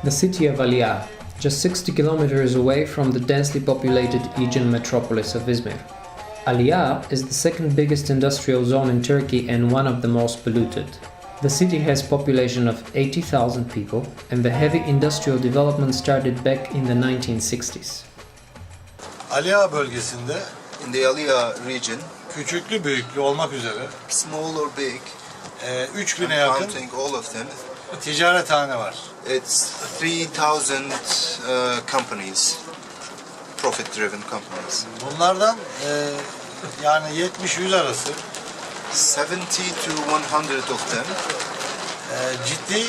The city of Aliya, just 60 kilometers away from the densely populated Aegean metropolis of Izmir. Aliya is the second biggest industrial zone in Turkey and one of the most polluted. The city has a population of 80,000 people and the heavy industrial development started back in the 1960s. Aliya bölgesinde In the Aliya region, küçüklü büyüklü olmak üzere small or big, 3000'e yakın counting all of them, ticarethane var. it's 3,000 companies, profit-driven companies. Bunlardan yani 70-100 arası 70 to 100 of them ciddi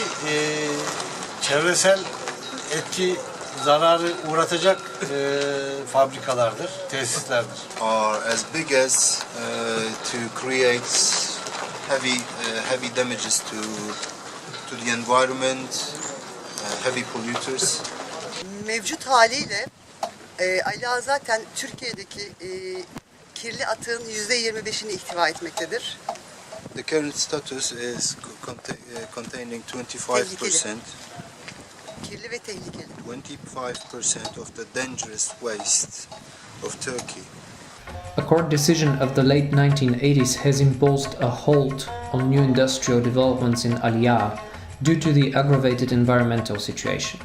çevresel etki zararı uğratacak fabrikalardır, tesislerdir. are as big as to create heavy damages to the environment, heavy polluters. Mevcut haliyle Aliya zaten Türkiye'deki kirli atığın %25'ini ihtiva etmektedir. The current status is containing 25%. Kirli ve tehlikeli. 25% of the dangerous waste of Turkey. A court decision of the late 1980s has imposed a halt on new industrial developments in Aliya due to the aggravated environmental situation.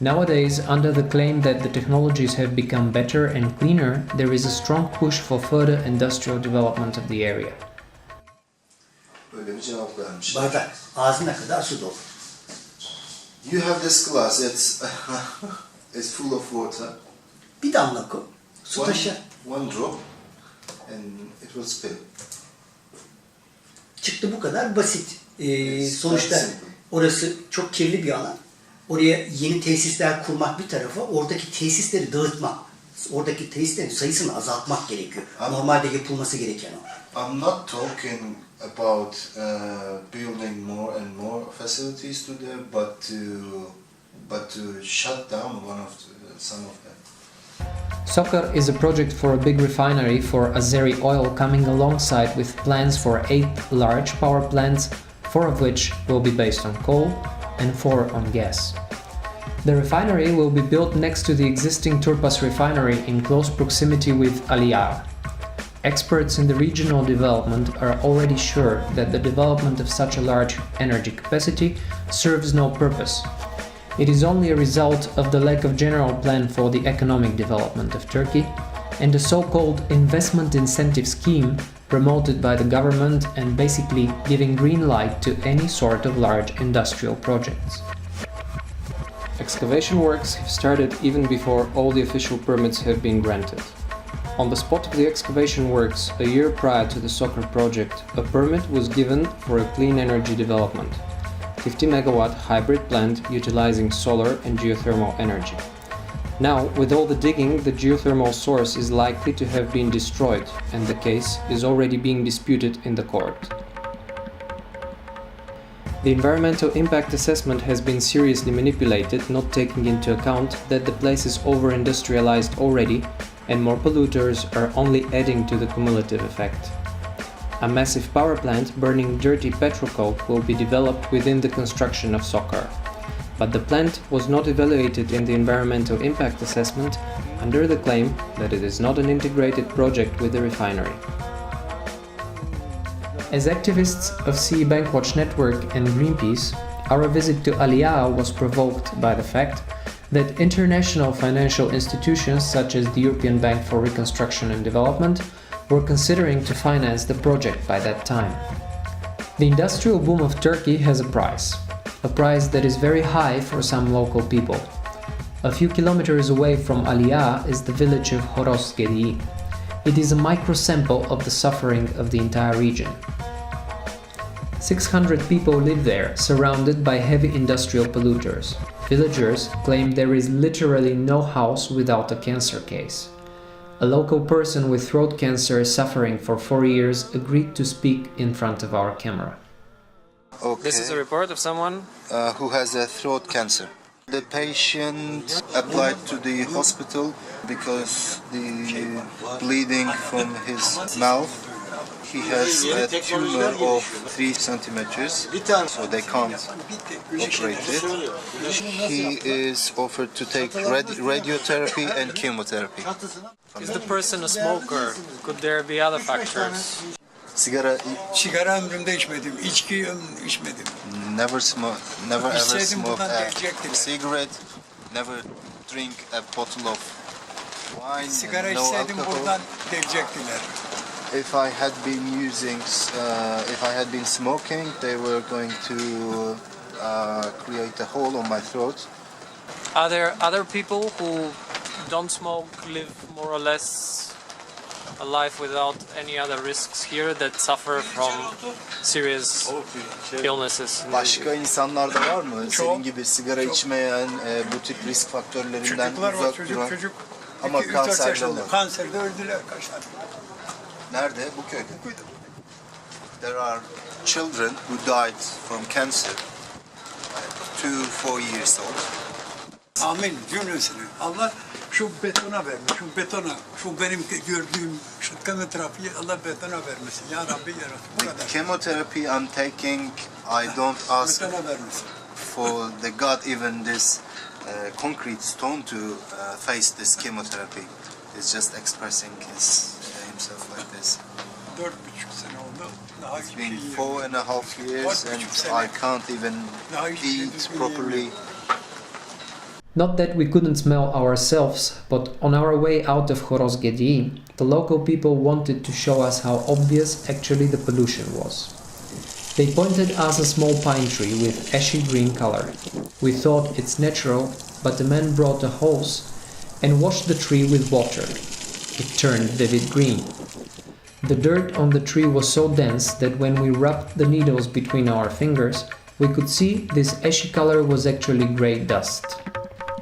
Nowadays, under the claim that the technologies have become better and cleaner, there is a strong push for further industrial development of the area. Böyle bir cevap vermiş. Bardak, ağzına kadar su dolu. You have this glass, it's full of water. Bir damla koy, su taşı. One drop and it will spill. Çıktı bu kadar basit. Sonuçta that simple. orası çok kirli bir alan. Oraya yeni tesisler kurmak bir tarafa, oradaki tesisleri dağıtmak. Oradaki tesislerin sayısını azaltmak gerekiyor. Normalde yapılması gereken o. I'm not talking about building more and more facilities to there, but to shut down some of them. Socar is a project for a big refinery for Azeri oil coming alongside with plans for 8 large power plants, 4 of which will be based on coal and 4 on gas. The refinery will be built next to the existing Turpas refinery in close proximity with Aliya. Experts in the regional development are already sure that the development of such a large energy capacity serves no purpose. It is only a result of the lack of general plan for the economic development of Turkey and the so-called investment incentive scheme promoted by the government and basically giving green light to any sort of large industrial projects. Excavation works have started even before all the official permits have been granted. On the spot of the excavation works, a year prior to the Socar project, a permit was given for a clean energy development, 50 megawatt hybrid plant utilizing solar and geothermal energy. Now, with all the digging, the geothermal source is likely to have been destroyed, and the case is already being disputed in the court. The environmental impact assessment has been seriously manipulated, not taking into account that the place is over-industrialized already and more polluters are only adding to the cumulative effect. A massive power plant burning dirty petrol coke will be developed within the construction of Socar. But the plant was not evaluated in the environmental impact assessment under the claim that it is not an integrated project with the refinery. As activists of CE Bankwatch Network and Greenpeace, our visit to Aliya was provoked by the fact that international financial institutions such as the European Bank for Reconstruction and Development were considering to finance the project by that time. The industrial boom of Turkey has a price that is very high for some local people. A few kilometers away from Aliya is the village of Horozgediği. It is a microsample of the suffering of the entire region. 600 people live there, surrounded by heavy industrial polluters. Villagers claim there is literally no house without a cancer case. A local person with throat cancer suffering for 4 years agreed to speak in front of our camera. Okay. This is a report of someone who has a throat cancer. The patient applied to the hospital because the bleeding from his mouth. He has Yeni a teknolojiler tumor of gelişiyor. 3 centimeters, Bir tane so they can't operate it. He is offered to take radiotherapy and chemotherapy. çatısına Is the person a smoker? Could there be other factors? Sigara, Sigara ömrümde içmedim, içki içmedim. never ever İçseydim smoked buradan a diyecektim. cigarette, never drink a bottle of wine, Sigara and no içseydim alcohol. buradan delecektiler. If I had been if I had been smoking, they were going to create a hole on my throat. Are there other people who don't smoke, live more or less a life without any other risks here that suffer from serious illnesses? Başka insanlar da var mı? Çok, Senin gibi sigara çok. içmeyen, bu tip risk faktörlerinden Çocuklar var, uzak duran çocuk. ama 2-3-4 kanserli yaşında. olan. Kanserde öldüler kaç tane. Nerede? Bu köyde. There are children who died from cancer, 2-4 years old. Amin cümlesine. Allah şu betona vermiş, şu betona, şu benim gördüğüm şu kemoterapiyi Allah betona vermesin. Ya Rabbi yarattı. Bu The kadar. chemotherapy I'm taking, I don't ask Betona vermesin. for the God even this concrete stone to face this chemotherapy. He's just expressing himself like this. 4,5 sene oldu. Daha It's hiçbir been şey 4.5 years and I can't even eat properly. Not that we couldn't smell ourselves, but on our way out of Horozgedi, the local people wanted to show us how obvious actually the pollution was. They pointed us a small pine tree with ashy green color. We thought it's natural, but the man brought a hose and washed the tree with water. It turned vivid green. The dirt on the tree was so dense that when we rubbed the needles between our fingers, we could see this ashy color was actually grey dust.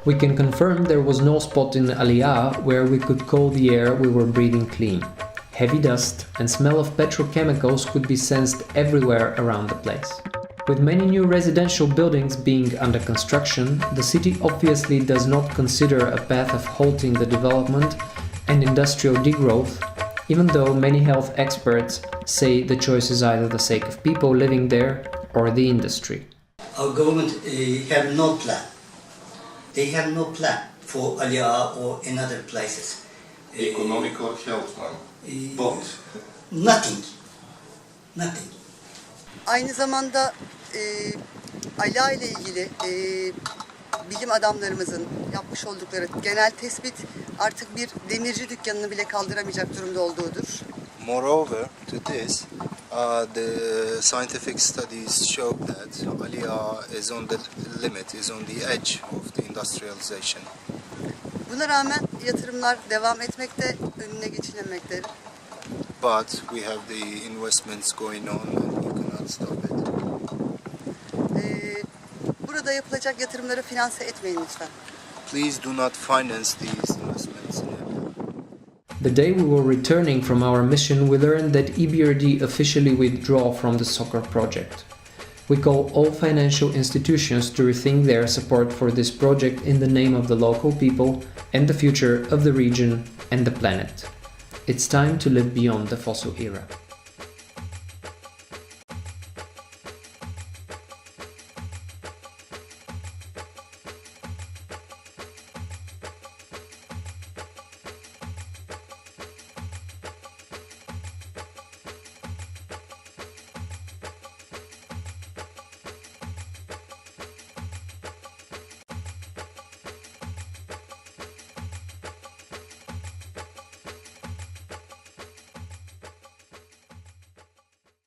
We can confirm there was no spot in Aliyah where we could call the air we were breathing clean. Heavy dust and smell of petrochemicals could be sensed everywhere around the place. With many new residential buildings being under construction, the city obviously does not consider a path of halting the development and industrial degrowth, even though many health experts say the choice is either the sake of people living there or the industry. Our government have no plan. They have no plan for Aliyah or in other places. Economic or health plan? Both. Nothing. Nothing. Aynı zamanda Ala ile ilgili bilim adamlarımızın yapmış oldukları genel tespit artık bir demirci dükkanını bile kaldıramayacak durumda olduğudur. Moreover to this, the scientific studies show that Aliyah is on the limit, is on the edge of the industrialization. Buna rağmen yatırımlar devam etmekte, önüne geçilemektedir. But we have the investments going on and you cannot stop it. Burada yapılacak yatırımları finanse etmeyin lütfen. Please do not finance these investments. The day we were returning from our mission, we learned that EBRD officially withdrew from the Socar project. We call all financial institutions to rethink their support for this project in the name of the local people and the future of the region and the planet. It's time to live beyond the fossil era.